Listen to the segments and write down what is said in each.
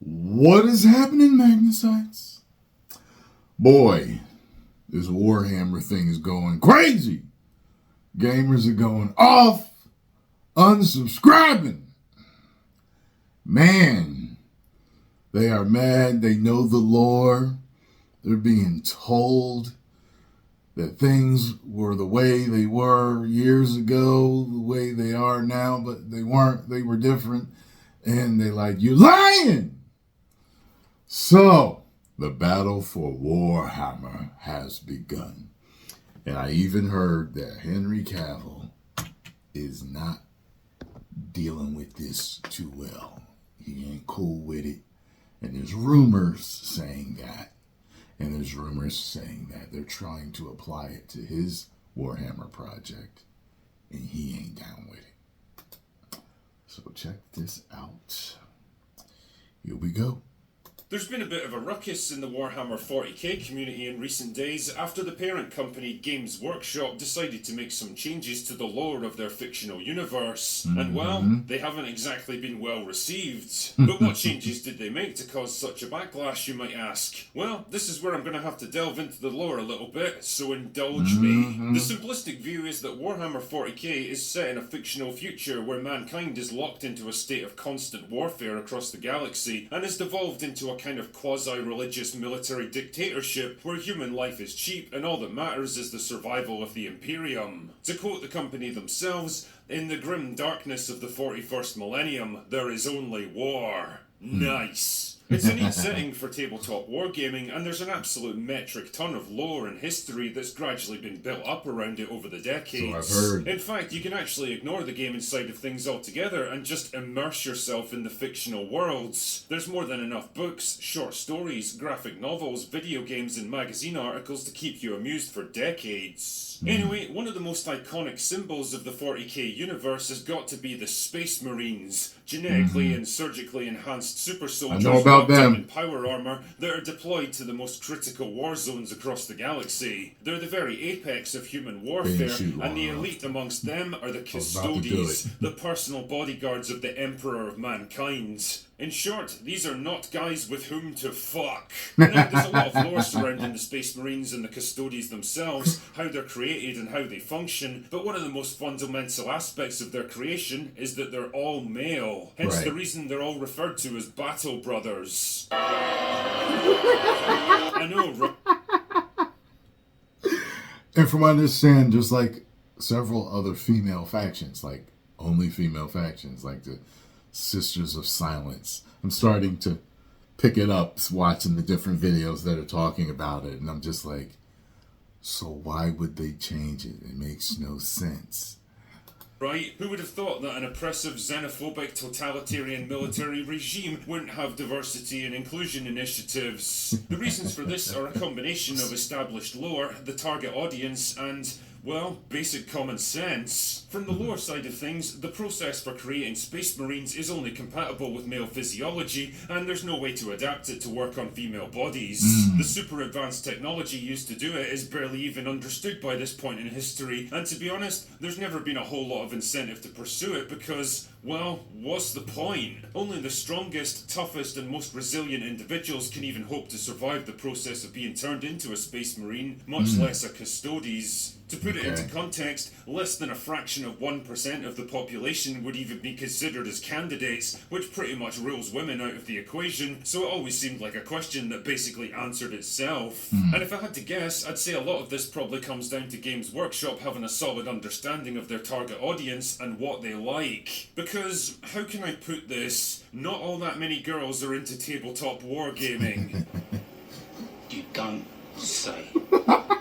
What is happening, Magnusites? Boy, this Warhammer thing is going crazy. Gamers are going off, unsubscribing. Man, they are mad. They know the lore. They're being told that things were the way they were years ago, the way they are now, but they weren't. They were different. And they're like, you're lying! So, the battle for Warhammer has begun. And I even heard that Henry Cavill is not dealing with this too well. He ain't cool with it. And there's rumors saying that. And there's rumors saying that they're trying to apply it to his Warhammer project. And he ain't down with it. So check this out. Here we go. There's been a bit of a ruckus in the Warhammer 40k community in recent days after the parent company Games Workshop decided to make some changes to the lore of their fictional universe. And well, they haven't exactly been well received. But what changes did they make to cause such a backlash, you might ask? Well, this is where I'm going to have to delve into the lore a little bit, so indulge me. The simplistic view is that Warhammer 40k is set in a fictional future where mankind is locked into a state of constant warfare across the galaxy and has devolved into a kind of quasi-religious military dictatorship where human life is cheap and all that matters is the survival of the Imperium. To quote the company themselves, in the grim darkness of the 41st millennium, there is only war. Nice. It's a neat setting for tabletop wargaming, and there's an absolute metric ton of lore and history that's gradually been built up around it over the decades. So I've heard. In fact, you can actually ignore the gaming side of things altogether and just immerse yourself in the fictional worlds. There's more than enough books, short stories, graphic novels, video games, and magazine articles to keep you amused for decades. Anyway, one of the most iconic symbols of the 40k universe has got to be the Space Marines, genetically and surgically enhanced super soldiers in power armor that are deployed to the most critical war zones across the galaxy. They're the very apex of human warfare, and the elite amongst them are the custodes, the personal bodyguards of the Emperor of Mankind. In short, these are not guys with whom to fuck. Now, there's a lot of lore surrounding the Space Marines and the Custodes themselves, how they're created and how they function, but one of the most fundamental aspects of their creation is that they're all male. Hence the reason they're all referred to as battle brothers. I know, right? And from what I understand, there's like several other female factions, like only female factions, like the Sisters of Silence. I'm starting to pick it up watching the different videos that are talking about it, and I'm just like, so why would they change it? It makes no sense. Right? Who would have thought that an oppressive, xenophobic, totalitarian military regime wouldn't have diversity and inclusion initiatives? The reasons for this are a combination of established lore, the target audience, and well, basic common sense. From the lore side of things, the process for creating Space Marines is only compatible with male physiology, and there's no way to adapt it to work on female bodies. The super advanced technology used to do it is barely even understood by this point in history, and to be honest, there's never been a whole lot of incentive to pursue it because, well, what's the point? Only the strongest, toughest, and most resilient individuals can even hope to survive the process of being turned into a Space Marine, much less a custodes. To put it into context, less than a fraction of 1% of the population would even be considered as candidates, which pretty much rules women out of the equation, so it always seemed like a question that basically answered itself. And if I had to guess, I'd say a lot of this probably comes down to Games Workshop having a solid understanding of their target audience and what they like. Because, how can I put this? Not all that many girls are into tabletop wargaming. You don't say.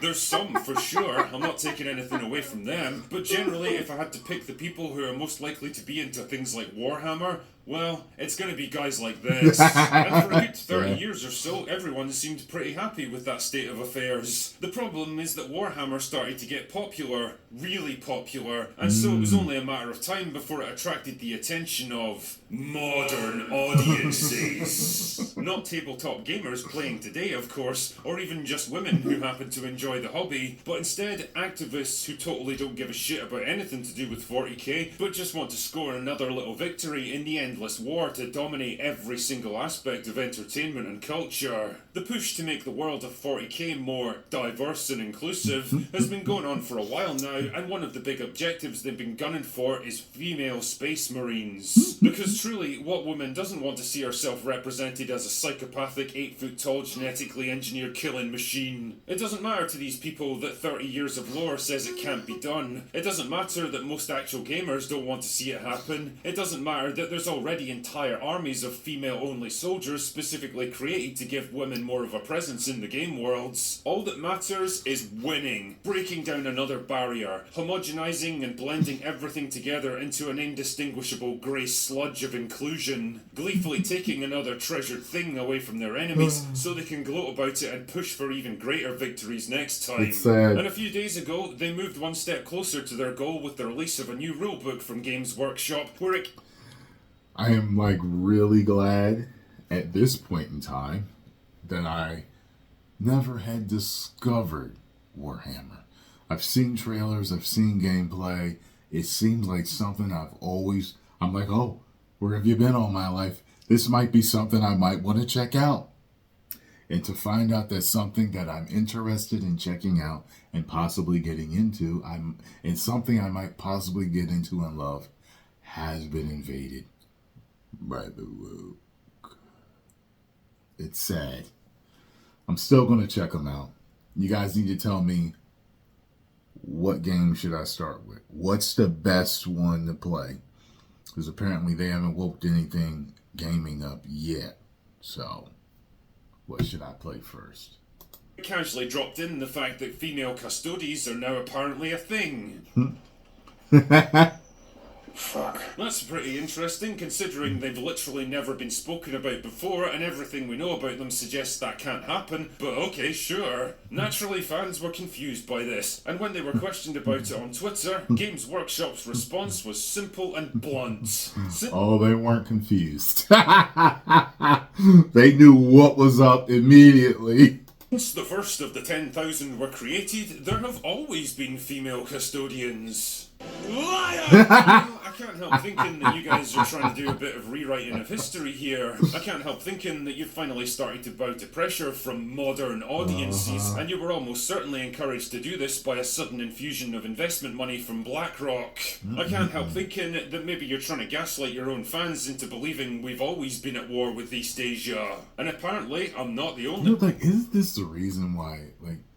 There's some, for sure. I'm not taking anything away from them. But generally, if I had to pick the people who are most likely to be into things like Warhammer, well, it's going to be guys like this. And for a good 30 years or so, everyone seemed pretty happy with that state of affairs. The problem is that Warhammer started to get popular, really popular, and so it was only a matter of time before it attracted the attention of modern audiences. Not tabletop gamers playing today, of course, or even just women who happen to enjoy the hobby, but instead activists who totally don't give a shit about anything to do with 40k, but just want to score another little victory in the endless war to dominate every single aspect of entertainment and culture. The push to make the world of 40k more diverse and inclusive has been going on for a while now, and one of the big objectives they've been gunning for is female space marines. Because truly, what woman doesn't want to see herself represented as a psychopathic 8-foot-tall genetically engineered killing machine? It doesn't matter to these people that 30 years of lore says it can't be done. It doesn't matter that most actual gamers don't want to see it happen. It doesn't matter that there's already entire armies of female-only soldiers specifically created to give women more of a presence in the game worlds. All that matters is winning, breaking down another barrier, homogenizing and blending everything together into an indistinguishable grey sludge of inclusion, gleefully taking another treasured thing away from their enemies so they can gloat about it and push for even greater victories next time. It's sad. And a few days ago, they moved one step closer to their goal with the release of a new rulebook from Games Workshop, where it... I am like really glad at this point in time that I never had discovered Warhammer. I've seen trailers, I've seen gameplay. It seems like something I'm like, oh, where have you been all my life? This might be something I might want to check out. And to find out that something that I'm interested in checking out and possibly getting into, and something I might possibly get into and love, has been invaded by the rogue. It's sad. I'm still going to check them out. You guys need to tell me, what game should I start with? What's the best one to play? Because apparently they haven't woke anything gaming up yet. So, what should I play first? casually dropped in the fact that female custodes are now apparently a thing. Fuck. That's pretty interesting, considering they've literally never been spoken about before, and everything we know about them suggests that can't happen, but okay, sure. Naturally, fans were confused by this, and when they were questioned about it on Twitter, Games Workshop's response was simple and blunt. Oh, they weren't confused. They knew what was up immediately. Since the first of the 10,000 were created, there have always been female custodians. Liar! I can't help thinking that you guys are trying to do a bit of rewriting of history here. I can't help thinking that you've finally started to bow to pressure from modern audiences, and you were almost certainly encouraged to do this by a sudden infusion of investment money from BlackRock. I can't help thinking that maybe you're trying to gaslight your own fans into believing we've always been at war with East Asia. And apparently, I'm not the only... Isn't this the reason why,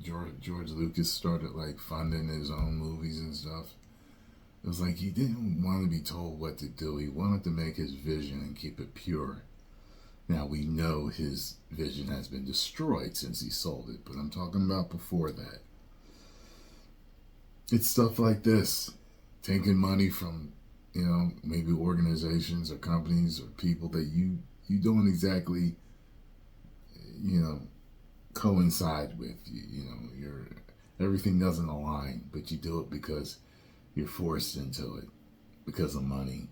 George Lucas started, funding his own movies and stuff? It was like he didn't want to be told what to do. He wanted to make his vision and keep it pure. Now, we know his vision has been destroyed since he sold it, but I'm talking about before that. It's stuff like this. Taking money from, maybe organizations or companies or people that you don't exactly, coincide with. Everything doesn't align, but you do it because you're forced into it because of money.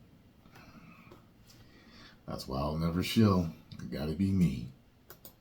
That's why I'll never shill. It gotta be me.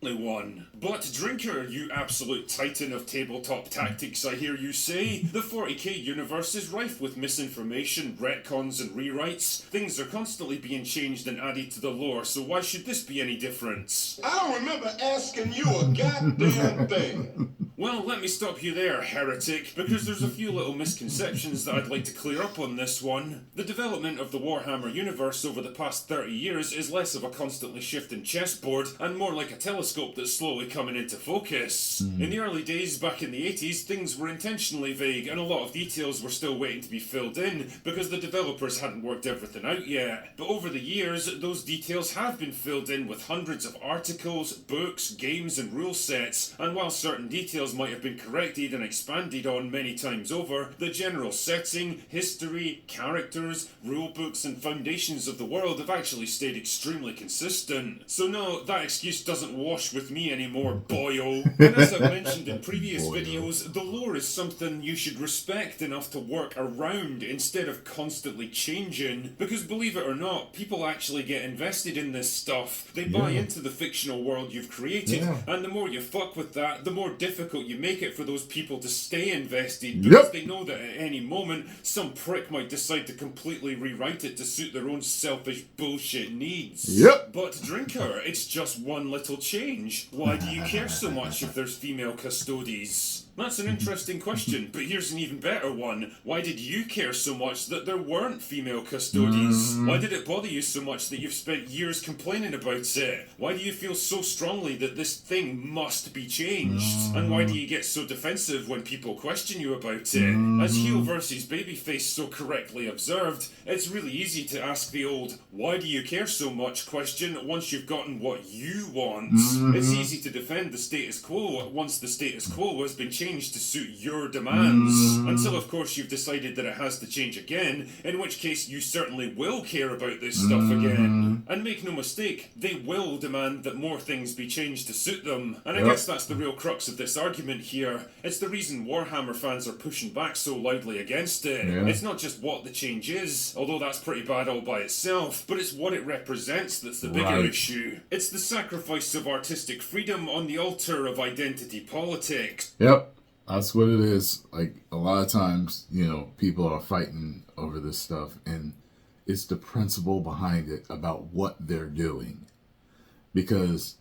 One. But Drinker, you absolute titan of tabletop tactics, I hear you say. The 40k universe is rife with misinformation, retcons and rewrites. Things are constantly being changed and added to the lore, so why should this be any different? I don't remember asking you a goddamn thing. Well, let me stop you there, heretic, because there's a few little misconceptions that I'd like to clear up on this one. The development of the Warhammer universe over the past 30 years is less of a constantly shifting chessboard and more like a telescope that's slowly coming into focus. In the early days, back in the 80s, things were intentionally vague and a lot of details were still waiting to be filled in because the developers hadn't worked everything out yet. But over the years, those details have been filled in with hundreds of articles, books, games and rule sets, and while certain details details might have been corrected and expanded on many times over, the general setting, history, characters, rulebooks, and foundations of the world have actually stayed extremely consistent. So no, that excuse doesn't wash with me anymore, boyo. And as I've mentioned in previous videos, the lore is something you should respect enough to work around instead of constantly changing. Because believe it or not, people actually get invested in this stuff. They buy into the fictional world you've created, and the more you fuck with that, the more difficult you make it for those people to stay invested, because they know that at any moment, some prick might decide to completely rewrite it to suit their own selfish bullshit needs. But Drinker, it's just one little change. Why do you care so much if there's female custodes? That's an interesting question, but here's an even better one. Why did you care so much that there weren't female custodes? Why did it bother you so much that you've spent years complaining about it? Why do you feel so strongly that this thing must be changed? And why do you get so defensive when people question you about it? As heel versus babyface so correctly observed, it's really easy to ask the old, why do you care so much question once you've gotten what you want. It's easy to defend the status quo once the status quo has been changed to suit your demands, until of course you've decided that it has to change again, in which case you certainly will care about this stuff again. And make no mistake, they will demand that more things be changed to suit them, and I guess that's the real crux of this argument here. It's the reason Warhammer fans are pushing back so loudly against it. It's not just what the change is, although that's pretty bad all by itself, but it's what it represents that's the bigger issue. It's the sacrifice of artistic freedom on the altar of identity politics. That's what it is. Like, a lot of times, you know, people are fighting over this stuff, and it's the principle behind it about what they're doing. Because,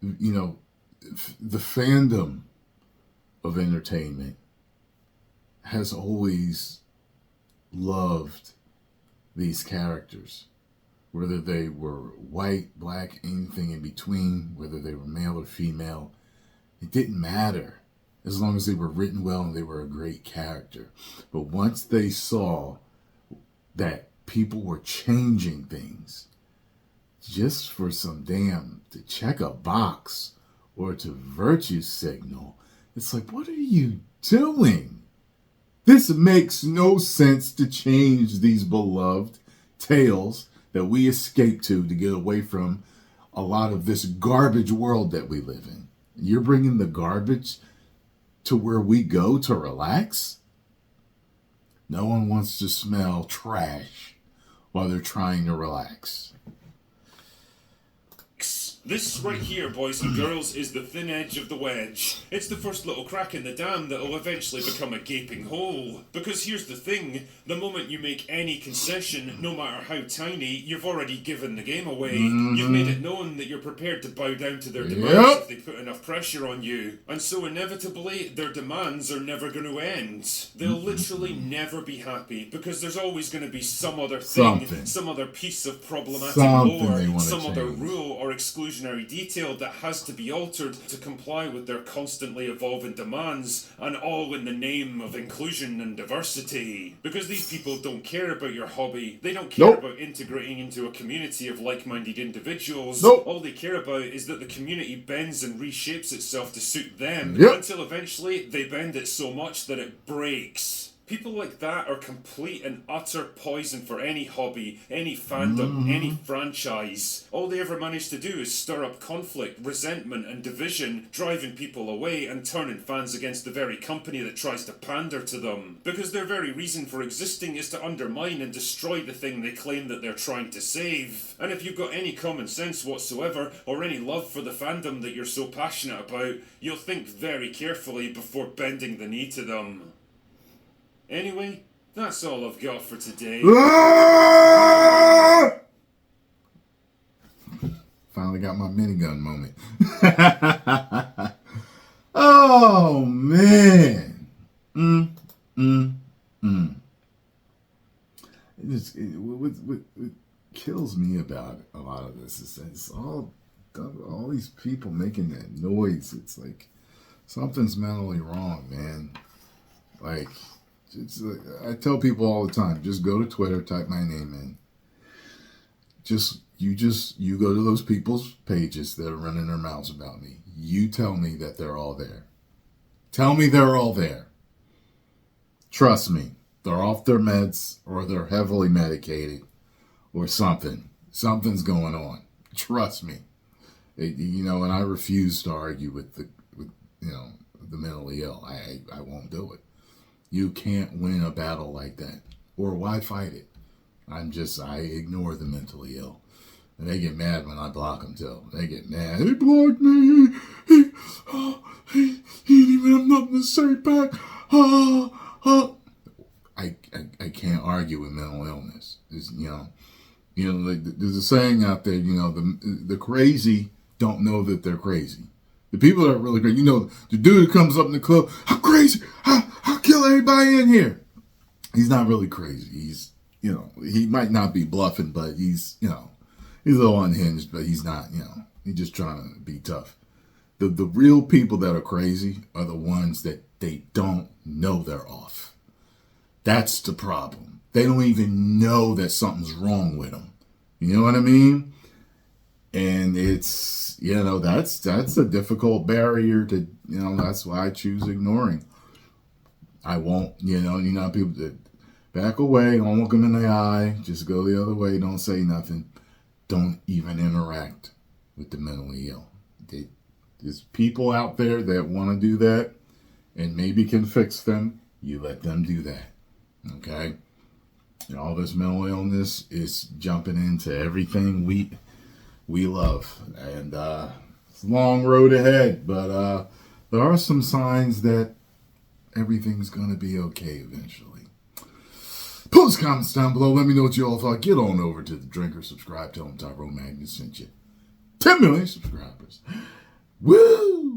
you know, the fandom of entertainment has always loved these characters. Whether they were white, black, anything in between, whether they were male or female, it didn't matter. As long as they were written well and they were a great character. But once they saw that people were changing things just for some to check a box or to virtue signal, it's like, what are you doing? This makes no sense to change these beloved tales that we escape to get away from a lot of this garbage world that we live in. You're bringing the garbage to where we go to relax? No one wants to smell trash while they're trying to relax. This right here, boys and girls, is the thin edge of the wedge. It's the first little crack in the dam that'll eventually become a gaping hole. Because here's the thing, the moment you make any concession, no matter how tiny, you've already given the game away. You've made it known that you're prepared to bow down to their demands if they put enough pressure on you. And so inevitably, their demands are never going to end. They'll literally never be happy, because there's always going to be some other thing, some other piece of problematic lore, some other rule or exclusionary detail that has to be altered to comply with their constantly evolving demands, and all in the name of inclusion and diversity. Because these people don't care about your hobby, they don't care about integrating into a community of like-minded individuals. All they care about is that the community bends and reshapes itself to suit them, until eventually they bend it so much that it breaks. People like that are complete and utter poison for any hobby, any fandom, any franchise. All they ever manage to do is stir up conflict, resentment, and division, driving people away and turning fans against the very company that tries to pander to them. Because their very reason for existing is to undermine and destroy the thing they claim that they're trying to save. And if you've got any common sense whatsoever, or any love for the fandom that you're so passionate about, you'll think very carefully before bending the knee to them. Anyway, that's all I've got for today. Finally got my minigun moment. Oh, man. What kills me about a lot of this is that it's all these people making that noise. It's like something's mentally wrong, man. Like, I tell people all the time, just go to Twitter, type my name in. You go to those people's pages that are running their mouths about me. You tell me that they're all there. Tell me they're all there. Trust me, they're off their meds or they're heavily medicated or something. Something's going on. Trust me. And I refuse to argue with the mentally ill. I won't do it. You can't win a battle like that. Or why fight it? I ignore the mentally ill. And they get mad when I block them too. They get mad. He blocked me. He didn't even have nothing to say back. I can't argue with mental illness. There's a saying out there, the crazy don't know that they're crazy. The people that are really crazy, the dude who comes up in the club, I'm crazy, I'll kill everybody in here. He's not really crazy. He's, he might not be bluffing, but he's a little unhinged, but he's not, he's just trying to be tough. The real people that are crazy are the ones that they don't know they're off. That's the problem. They don't even know that something's wrong with them. You know what I mean? And it's, that's a difficult barrier to, that's why I choose ignoring. I won't, people that back away, don't look them in the eye, just go the other way, don't say nothing. Don't even interact with the mentally ill. There's people out there that want to do that and maybe can fix them. You let them do that. Okay? And all this mental illness is jumping into everything we love. And it's a long road ahead, but there are some signs that everything's going to be okay eventually. Post comments down below. Let me know what you all thought. Get on over to the Drinker. Subscribe. Tell them Tyrone Magnus sent you. 10 million subscribers. Woo!